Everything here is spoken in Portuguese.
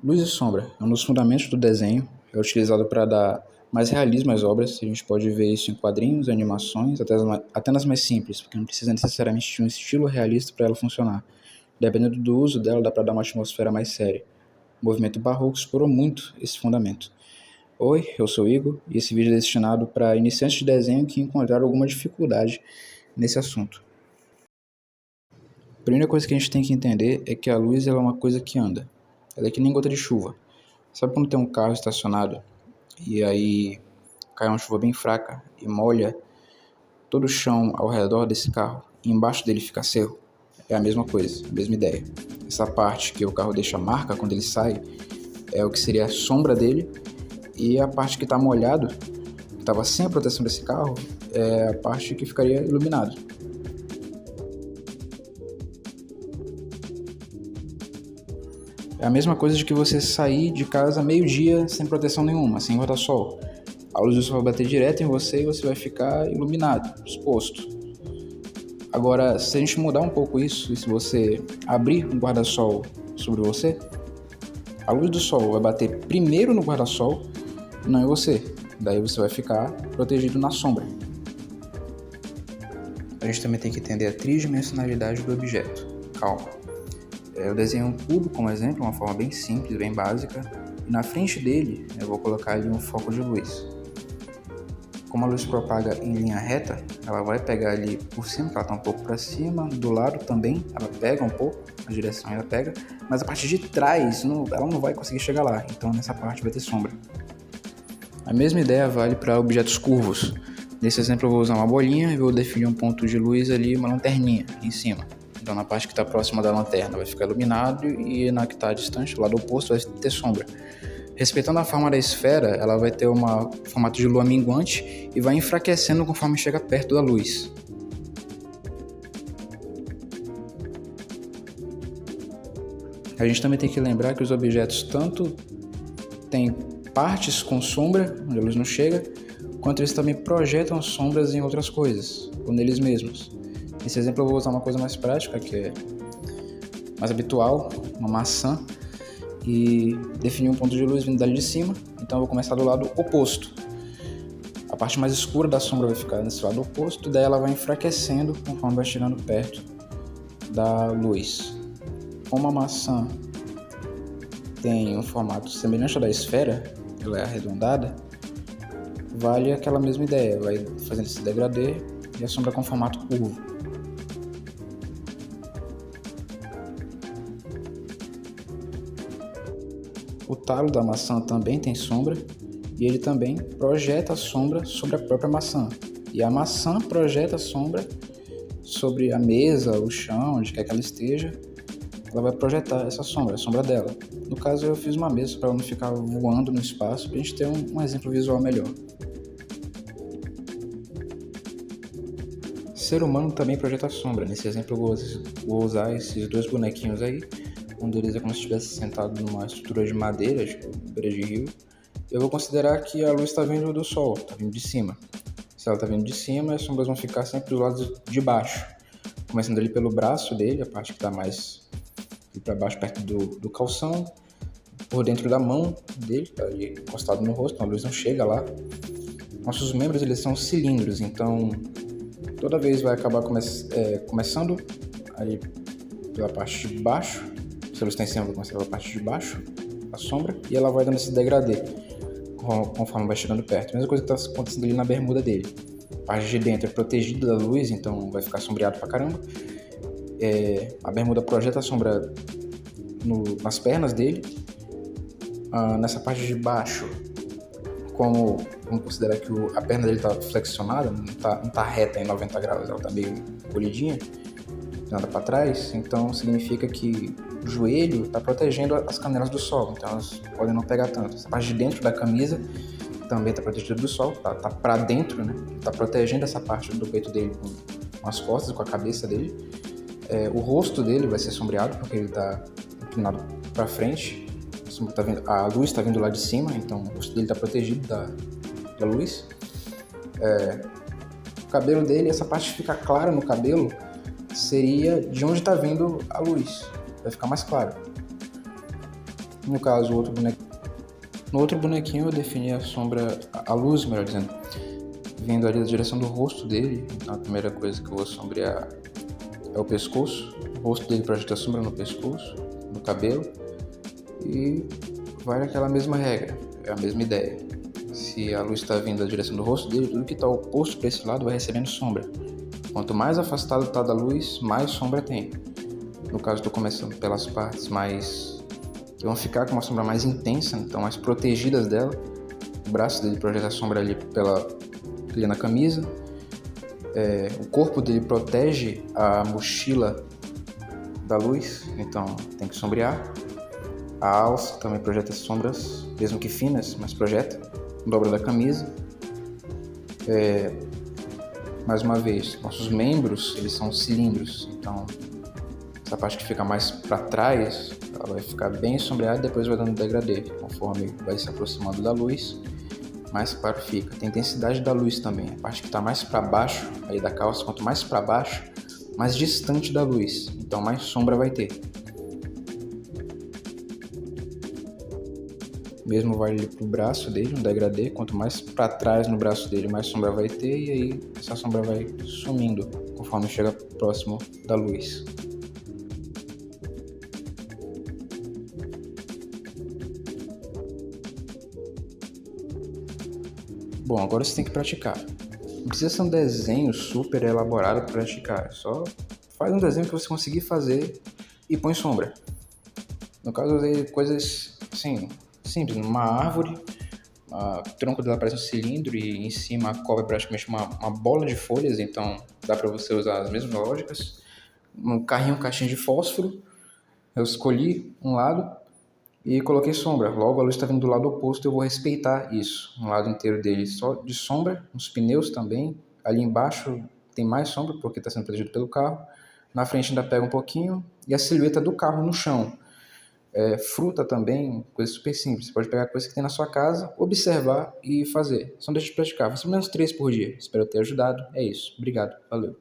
Luz e sombra é um dos fundamentos do desenho, é utilizado para dar mais realismo às obras. A gente pode ver isso em quadrinhos, animações, até nas mais simples, porque não precisa necessariamente de um estilo realista para ela funcionar. Dependendo do uso dela, dá para dar uma atmosfera mais séria. O movimento barroco explorou muito esse fundamento. Oi, eu sou o Igor e esse vídeo é destinado para iniciantes de desenho que encontraram alguma dificuldade nesse assunto. A primeira coisa que a gente tem que entender é que a luz ela é uma coisa que anda. Ela é que nem gota de chuva. Sabe quando tem um carro estacionado e aí cai uma chuva bem fraca e molha todo o chão ao redor desse carro e embaixo dele fica seco? É a mesma coisa, a mesma ideia. Essa parte que o carro deixa marca quando ele sai é o que seria a sombra dele, e a parte que está molhado, que estava sem a proteção desse carro, é a parte que ficaria iluminado. É a mesma coisa de que você sair de casa meio-dia sem proteção nenhuma, sem guarda-sol. A luz do sol vai bater direto em você e você vai ficar iluminado, exposto. Agora, se a gente mudar um pouco isso, e se você abrir um guarda-sol sobre você, a luz do sol vai bater primeiro no guarda-sol e não em você. Daí você vai ficar protegido na sombra. A gente também tem que entender a tridimensionalidade do objeto. Calma. Eu desenho um cubo como exemplo, uma forma bem simples, bem básica, e na frente dele eu vou colocar ali um foco de luz. Como a luz propaga em linha reta, ela vai pegar ali por cima, que ela está um pouco para cima, do lado também, ela pega um pouco, a direção ela pega, mas a parte de trás ela não vai conseguir chegar lá, então nessa parte vai ter sombra. A mesma ideia vale para objetos curvos. Nesse exemplo eu vou usar uma bolinha e vou definir um ponto de luz ali, uma lanterninha em cima. Então na parte que está próxima da lanterna vai ficar iluminado e na que está distante, do lado oposto, vai ter sombra. Respeitando a forma da esfera, ela vai ter um formato de lua minguante e vai enfraquecendo conforme chega perto da luz. A gente também tem que lembrar que os objetos tanto têm partes com sombra, onde a luz não chega, quanto eles também projetam sombras em outras coisas, ou neles mesmos. Nesse exemplo eu vou usar uma coisa mais prática, que é mais habitual, uma maçã, e definir um ponto de luz vindo dali de cima, então eu vou começar do lado oposto. A parte mais escura da sombra vai ficar nesse lado oposto, daí ela vai enfraquecendo conforme vai chegando perto da luz. Como a maçã tem um formato semelhante ao da esfera, ela é arredondada, vale aquela mesma ideia, vai fazendo esse degradê e a sombra com formato curvo. O talo da maçã também tem sombra e ele também projeta a sombra sobre a própria maçã. E a maçã projeta a sombra sobre a mesa, o chão, onde quer que ela esteja. Ela vai projetar essa sombra, a sombra dela. No caso eu fiz uma mesa para ela não ficar voando no espaço, para a gente ter um exemplo visual melhor. Ser humano também projeta sombra. Nesse exemplo eu vou usar esses dois bonequinhos aí. Um deles é como se estivesse sentado numa estrutura de madeira, tipo beira de rio. Eu vou considerar que a luz está vindo do sol, está vindo de cima. Se ela está vindo de cima, as sombras vão ficar sempre do lado de baixo. Começando ali pelo braço dele, a parte que está mais para baixo, perto do calção. Por dentro da mão dele, está ali encostado no rosto, a luz não chega lá. Nossos membros eles são cilindros, então toda vez vai acabar começando ali pela parte de baixo. Se a luz está em cima, vai começar pela parte de baixo, a sombra, e ela vai dando esse degradê conforme vai chegando perto. A mesma coisa que está acontecendo ali na bermuda dele. A parte de dentro é protegida da luz, então vai ficar sombreado pra caramba. A bermuda projeta a sombra nas pernas dele. Nessa parte de baixo, vamos considerar que a perna dele está flexionada, não tá reta em 90 graus, ela está meio colhidinha, nada para trás, então significa que o joelho está protegendo as canelas do sol, então elas podem não pegar tanto. Essa parte de dentro da camisa também está protegida do sol, tá para dentro, né? Tá protegendo essa parte do peito dele com as costas, com a cabeça dele. O rosto dele vai ser sombreado porque ele está inclinado para frente. A luz está vindo lá de cima, então o rosto dele está protegido da luz. O cabelo dele, essa parte fica clara no cabelo, seria de onde está vindo a luz, vai ficar mais claro. No caso, no outro bonequinho eu defini a sombra, a luz, melhor dizendo, vindo ali da direção do rosto dele. Então a primeira coisa que eu vou sombrear é o pescoço. O rosto dele projeta a sombra no pescoço, no cabelo. E vai naquela mesma regra, é a mesma ideia. Se a luz está vindo da direção do rosto dele, tudo que está oposto para esse lado vai recebendo sombra. Quanto mais afastado está da luz, mais sombra tem. No caso, estou começando pelas partes mais que vão ficar com uma sombra mais intensa, então mais protegidas dela. O braço dele projeta a sombra ali na camisa. O corpo dele protege a mochila da luz, então tem que sombrear. A alça também projeta sombras, mesmo que finas, mas projeta. Dobra da camisa. Mais uma vez, nossos membros, eles são cilindros, então essa parte que fica mais para trás, ela vai ficar bem sombreada e depois vai dando degradê, conforme vai se aproximando da luz, mais claro fica. Tem intensidade da luz também, a parte que está mais para baixo aí da calça, quanto mais para baixo, mais distante da luz, então mais sombra vai ter. Mesmo vale pro braço dele, um degradê, quanto mais para trás no braço dele, mais sombra vai ter, e aí essa sombra vai sumindo conforme chega próximo da luz. Bom, agora você tem que praticar. Não precisa ser um desenho super elaborado para praticar, só faz um desenho que você conseguir fazer e põe sombra. No caso, eu usei coisas assim, simples, uma árvore, o tronco dela parece um cilindro e em cima cobre praticamente uma bola de folhas, então dá para você usar as mesmas lógicas. Um carrinho, caixinha de fósforo, eu escolhi um lado e coloquei sombra. Logo a luz está vindo do lado oposto, eu vou respeitar isso. Um lado inteiro dele só de sombra, os pneus também. Ali embaixo tem mais sombra porque está sendo protegido pelo carro. Na frente ainda pega um pouquinho e a silhueta do carro no chão. Fruta também, coisa super simples. Você pode pegar coisa que tem na sua casa, observar e fazer. Só deixa de praticar. Vai ser pelo menos 3 por dia. Espero ter ajudado. É isso. Obrigado. Valeu.